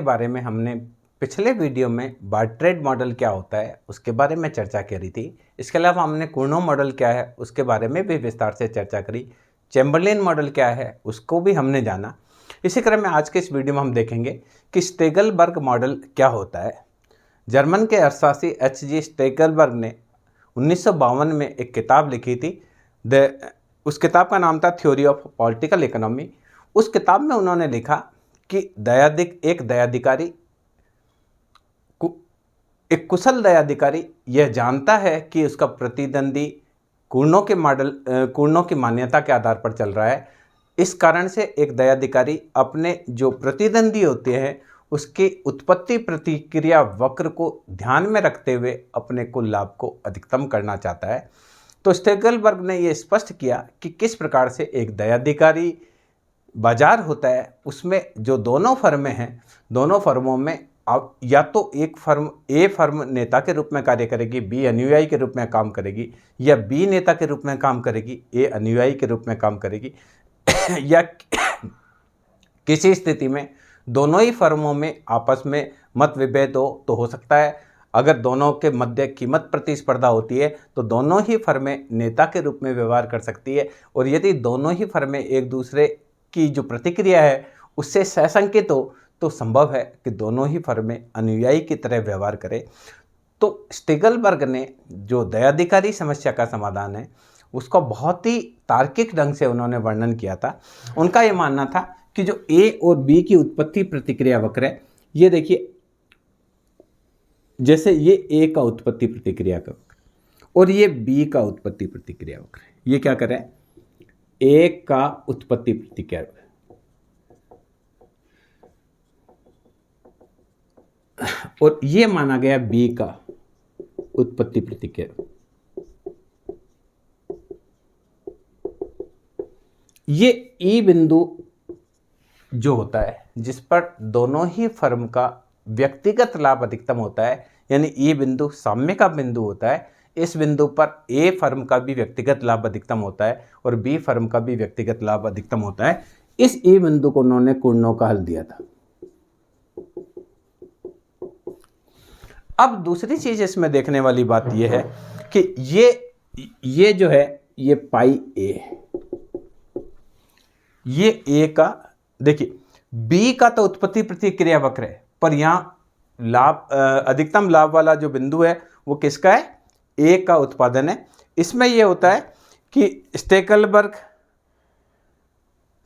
बारे में हमने पिछले वीडियो में बार्ट्रेड मॉडल क्या होता है उसके बारे में चर्चा करी थी। इसके अलावा हमने कुर्नो मॉडल क्या है उसके बारे में भी विस्तार से चर्चा करी। चैम्बरलेन मॉडल क्या है उसको भी हमने जाना। इसी क्रम में आज के इस वीडियो में हम देखेंगे कि स्टेगलबर्ग मॉडल क्या होता है। जर्मन के अर्थशास्त्री H.G. स्टेगलबर्ग ने 1952 में एक किताब लिखी थी। उस किताब का नाम था थ्योरी ऑफ पॉलिटिकल इकोनॉमी। उस किताब में उन्होंने लिखा कि एक कुशल दयाधिकारी यह जानता है कि उसका प्रतिद्वंदी कुर्नों की मान्यता के आधार पर चल रहा है। इस कारण से एक दयाधिकारी अपने जो प्रतिद्वंदी होते हैं उसकी उत्पत्ति प्रतिक्रिया वक्र को ध्यान में रखते हुए अपने कुल लाभ को अधिकतम करना चाहता है। तो स्टेगलबर्ग ने यह स्पष्ट किया कि किस प्रकार से एक दयाधिकारी बाजार होता है, उसमें जो दोनों फर्में हैं, दोनों फर्मों में या तो एक फर्म ए फर्म नेता के रूप में कार्य करेगी, बी अनुयायी के रूप में काम करेगी, या बी नेता के रूप में काम करेगी, ए अनुयायी के रूप में काम करेगी या किसी स्थिति में दोनों ही फर्मों में आपस में मत विभेद हो सकता है। अगर दोनों के मध्य कीमत प्रतिस्पर्धा होती है तो दोनों ही फर्में नेता के रूप में व्यवहार कर सकती है, और यदि दोनों ही फर्में एक दूसरे की जो प्रतिक्रिया है उससे सहसंकित हो तो संभव है कि दोनों ही फर्में अनुयायी की तरह व्यवहार करें। तो स्टेगलबर्ग ने जो दयाधिकारी समस्या का समाधान है उसका बहुत ही तार्किक ढंग से उन्होंने वर्णन किया था। उनका ये मानना था कि जो ए और बी की उत्पत्ति प्रतिक्रिया वक्र है, ये देखिए, जैसे ये ए का उत्पत्ति प्रतिक्रिया का वक्र और ये बी का उत्पत्ति प्रतिक्रिया वक्र है। ये क्या कर रहा है, ए का उत्पत्ति प्रतिक्रिया वक्र और ये माना गया बी का उत्पत्ति प्रतिक्रिया। ये ई बिंदु जो होता है जिस पर दोनों ही फर्म का व्यक्तिगत लाभ अधिकतम होता है, यानी ई बिंदु साम्य का बिंदु होता है। इस बिंदु पर ए फर्म का भी व्यक्तिगत लाभ अधिकतम होता है और बी फर्म का भी व्यक्तिगत लाभ अधिकतम होता है। इस ई बिंदु को उन्होंने कुर्नो का हल दिया था। अब दूसरी चीज इसमें देखने वाली बात यह है कि ये जो है ये पाई ए, ये ए का, देखिए बी का तो उत्पत्ति प्रतिक्रिया वक्र है, पर यहां लाभ अधिकतम लाभ वाला जो बिंदु है वो किसका है, ए का उत्पादन है। इसमें यह होता है कि स्टेगलबर्ग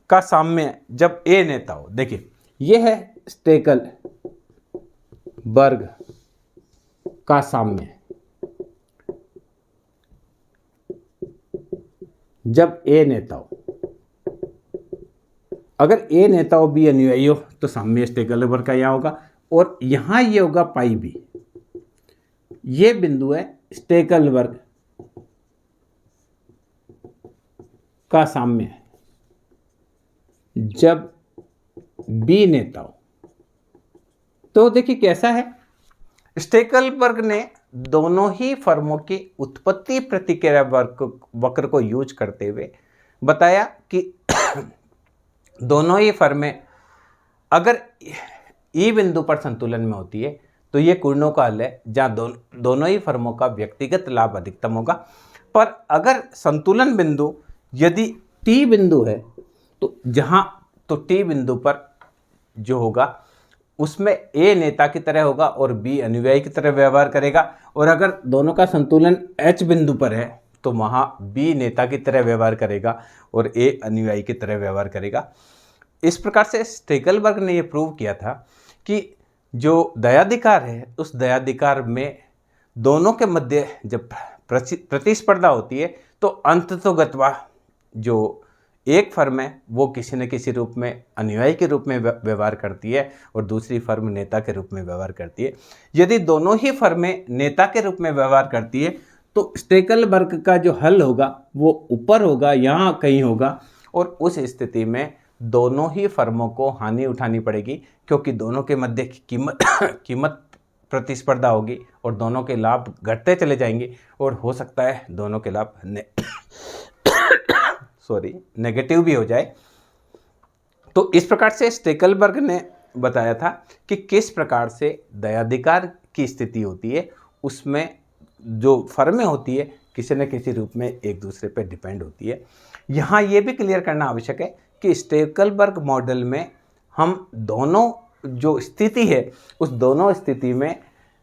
का साम्य जब ए नेता हो, देखिए यह है स्टेगलबर्ग का साम्य जब ए नेता हो। अगर ए नेता हो बी अनुयायी हो तो साम्य स्टेगलबर्ग का यहां होगा, और यहां ये होगा पाई बी। ये बिंदु है स्टेगलबर्ग का साम्य जब बी नेता हो। तो देखिए कैसा है, स्टेगलबर्ग ने दोनों ही फर्मों की उत्पत्ति प्रतिक्रिया वक्र को यूज करते हुए बताया कि दोनों ही फर्में अगर ई बिंदु पर संतुलन में होती है तो ये कुर्नो का हल है, जहां दोनों ही फर्मों का व्यक्तिगत लाभ अधिकतम होगा। पर अगर संतुलन बिंदु यदि टी बिंदु है तो टी बिंदु पर जो होगा उसमें ए नेता की तरह होगा और बी अनुयायी की तरह व्यवहार करेगा, और अगर दोनों का संतुलन एच बिंदु पर है तो वहाँ बी नेता की तरह व्यवहार करेगा और ए अनुयायी की तरह व्यवहार करेगा। इस प्रकार से स्टेगलबर्ग ने यह प्रूव किया था कि जो दयाधिकार है उस दयाधिकार में दोनों के मध्य जब प्रतिस्पर्धा होती है तो अंततोगत्वा जो एक फर्म है वो किसी न किसी रूप में अनुयायी के रूप में व्यवहार करती है और दूसरी फर्म नेता के रूप में व्यवहार करती है। यदि दोनों ही फर्में नेता के रूप में व्यवहार करती है तो स्टेगलबर्ग का जो हल होगा वो ऊपर होगा, यहाँ कहीं होगा, और उस स्थिति में दोनों ही फर्मों को हानि उठानी पड़ेगी क्योंकि दोनों के मध्य कीमत प्रतिस्पर्धा होगी और दोनों के लाभ घटते चले जाएंगे और हो सकता है दोनों के लाभ नेगेटिव भी हो जाए। तो इस प्रकार से स्टेगलबर्ग ने बताया था कि किस प्रकार से दयाधिकार की स्थिति होती है, उसमें जो फर्में होती है किसी न किसी रूप में एक दूसरे पर डिपेंड होती है। यहाँ ये भी क्लियर करना आवश्यक है कि स्टेकलबर्ग मॉडल में हम दोनों जो स्थिति है उस दोनों स्थिति में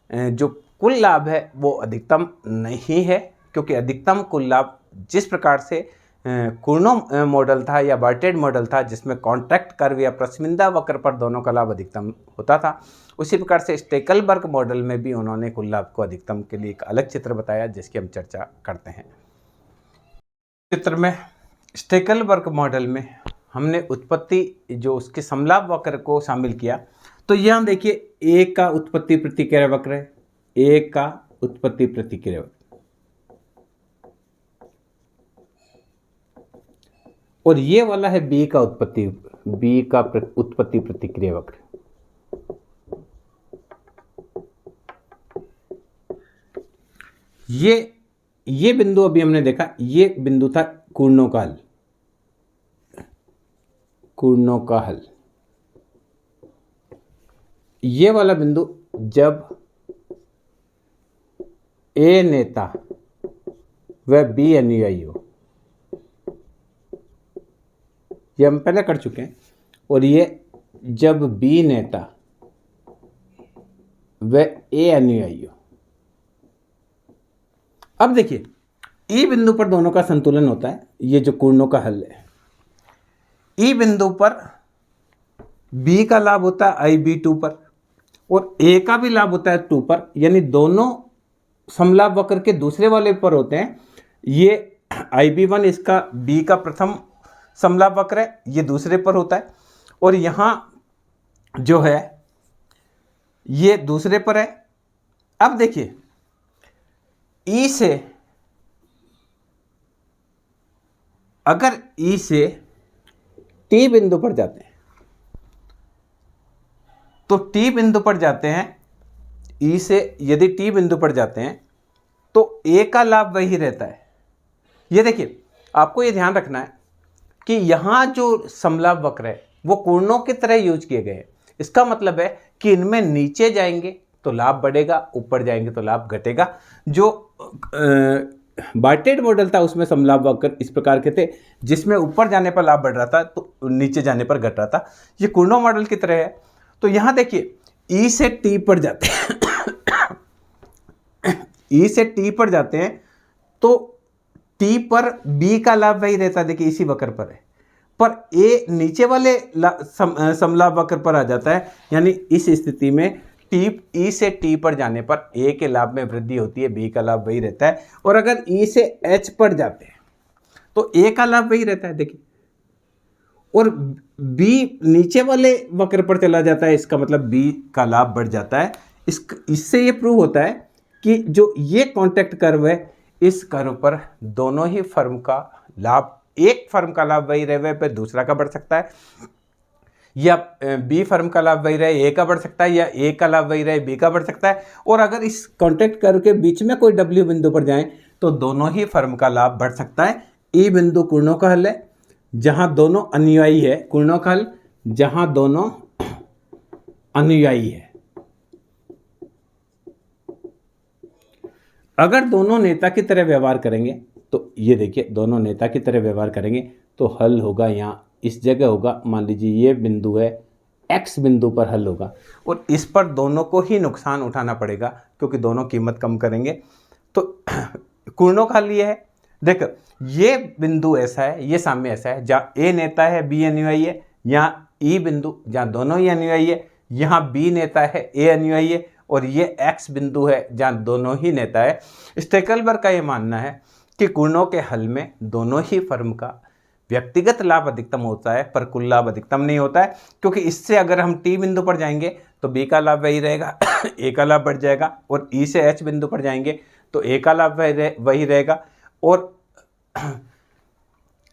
जो कुल लाभ है वो अधिकतम नहीं है, क्योंकि अधिकतम कुल लाभ जिस प्रकार से कुर्नो मॉडल था या बार्टेड मॉडल था जिसमें कॉन्ट्रैक्ट कर्व या प्रशमिंदा वक्र पर दोनों का लाभ अधिकतम होता था, उसी प्रकार से स्टेकलबर्ग मॉडल में भी उन्होंने कुल लाभ को अधिकतम के लिए एक अलग चित्र बताया जिसकी हम चर्चा करते हैं। चित्र में स्टेकलबर्ग मॉडल में हमने उत्पत्ति जो उसके समलाभ वक्र को शामिल किया। तो यहाँ देखिए ए का उत्पत्ति प्रतिक्रिया वक्र है, ए का उत्पत्ति प्रतिक्रिया वक्र, और ये वाला है बी का उत्पत्ति प्रतिक्रिया वक्र। ये बिंदु अभी हमने देखा, ये बिंदु था कुर्नों का हल। ये वाला बिंदु जब ए नेता व बी अनुयायी हो, ये हम पहले कर चुके हैं, और ये जब बी नेता व ए अनुयायी हो। अब देखिए ई बिंदु पर दोनों का संतुलन होता है, ये जो कुर्नों का हल है। ई बिंदु पर बी का लाभ होता है आई बी 2 पर, और ए का भी लाभ होता है 2 पर, यानी दोनों समलाभ वक्र के दूसरे वाले पर होते हैं। ये आई बी 1 इसका बी का प्रथम समलाभ वक्र है, ये दूसरे पर होता है, और यहाँ जो है ये दूसरे पर है। अब देखिए ई से, अगर ई से टी बिंदु पर जाते हैं तो टी बिंदु पर जाते हैं, ई से यदि टी बिंदु पर जाते हैं तो ए का लाभ वही रहता है। ये देखिए आपको ये ध्यान रखना है कि यहाँ जो समलाभ वक्र है वो कुर्नों की तरह यूज किए गए हैं। इसका मतलब है कि इनमें नीचे जाएंगे तो लाभ बढ़ेगा, ऊपर जाएंगे तो लाभ घटेगा। जो बार्टेड मॉडल था उसमें समलाभ वक्र इस प्रकार के थे, जिसमें ऊपर जाने पर लाभ बढ़ रहा था तो नीचे जाने पर घट रहा था। ये कुर्नो मॉडल की तरह है। तो यहाँ देखिए ई से टी पर जाते हैं ई से टी पर जाते हैं तो टी पर बी का लाभ वही रहता है, देखिए इसी वक्र पर है, पर ए नीचे वाले समलाभ वक्र पर आ जाता है। यानी इस स्थिति में टी ई से टी पर जाने पर ए के लाभ में वृद्धि होती है, बी का लाभ वही रहता है। और अगर ई से एच पर जाते हैं तो ए का लाभ वही रहता है, देखिए, और बी नीचे वाले वक्र पर चला जाता है, इसका मतलब बी का लाभ बढ़ जाता है। इससे ये प्रूव होता है कि जो ये कॉन्टैक्ट कर्व है, इस कर्व पर दोनों ही फर्म का लाभ, एक फर्म का लाभ वही रहे पर दूसरा का बढ़ सकता है, या बी फर्म का लाभ वही रहे ए का बढ़ सकता है, या ए का लाभ वही रहे बी का बढ़ सकता है। और अगर इस कॉन्टैक्ट कर्व के बीच में कोई डब्ल्यू बिंदु पर जाएं तो दोनों ही फर्म का लाभ बढ़ सकता है। ई बिंदु कुर्नों का हल है जहां दोनों अनुयायी है, कुर्नों का हल जहां दोनों अनुयायी है। अगर दोनों नेता की तरह व्यवहार करेंगे तो ये देखिए दोनों नेता की तरह व्यवहार करेंगे तो हल होगा यहाँ इस जगह होगा। मान लीजिए ये बिंदु है, एक्स बिंदु पर हल होगा, और इस पर दोनों को ही नुकसान उठाना पड़ेगा क्योंकि दोनों कीमत कम करेंगे। तो कुर्नों का हल ये है, देखो ये बिंदु ऐसा है, ये साम्य ऐसा है जहाँ ए नेता है बी अनुयायी है, यहाँ ई बिंदु जहाँ दोनों ही अनुयायी है, यहाँ बी नेता है ए अनुयायी है, और ये एक्स बिंदु है जहाँ दोनों ही नेता है। स्टेकलबर्ग का ये मानना है कि कुर्नों के हल में दोनों ही फर्म का व्यक्तिगत लाभ अधिकतम होता है पर कुल लाभ अधिकतम नहीं होता है, क्योंकि इससे अगर हम टी बिंदु पर जाएंगे तो बी का लाभ वही रहेगा ए का लाभ बढ़ जाएगा, और ई से एच बिंदु पर जाएंगे तो ए का लाभ वही रहेगा और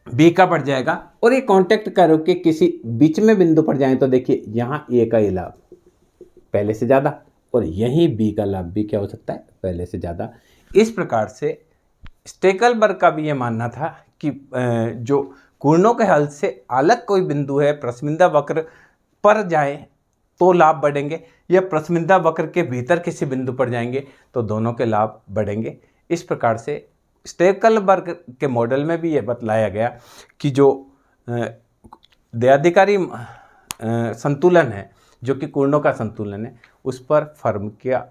बी का बढ़ जाएगा। और ये कॉन्टैक्ट कर्व के किसी बीच में बिंदु पर जाएं तो देखिए यहाँ ए का ये लाभ पहले से ज़्यादा, और यहीं बी का लाभ भी क्या हो सकता है, पहले से ज़्यादा। इस प्रकार से स्टेकलबर्ग का भी ये मानना था कि जो कुर्नों के हल से अलग कोई बिंदु है, प्रशमिंदा वक्र पर जाए तो लाभ बढ़ेंगे, या प्रशमिंदा वक्र के भीतर किसी बिंदु पर जाएंगे तो दोनों के लाभ बढ़ेंगे। इस प्रकार से स्टेकलबर्ग के मॉडल में भी यह बतलाया गया कि जो दयाधिकारी संतुलन है, जो कि कोणों का संतुलन है, उस पर फर्म का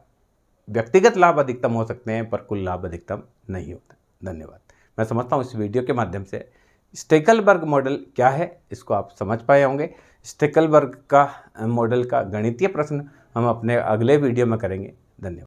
व्यक्तिगत लाभ अधिकतम हो सकते हैं पर कुल लाभ अधिकतम नहीं होता। धन्यवाद। मैं समझता हूँ इस वीडियो के माध्यम से स्टेकलबर्ग मॉडल क्या है इसको आप समझ पाए होंगे। स्टेकलबर्ग का मॉडल का गणितीय प्रश्न हम अपने अगले वीडियो में करेंगे। धन्यवाद।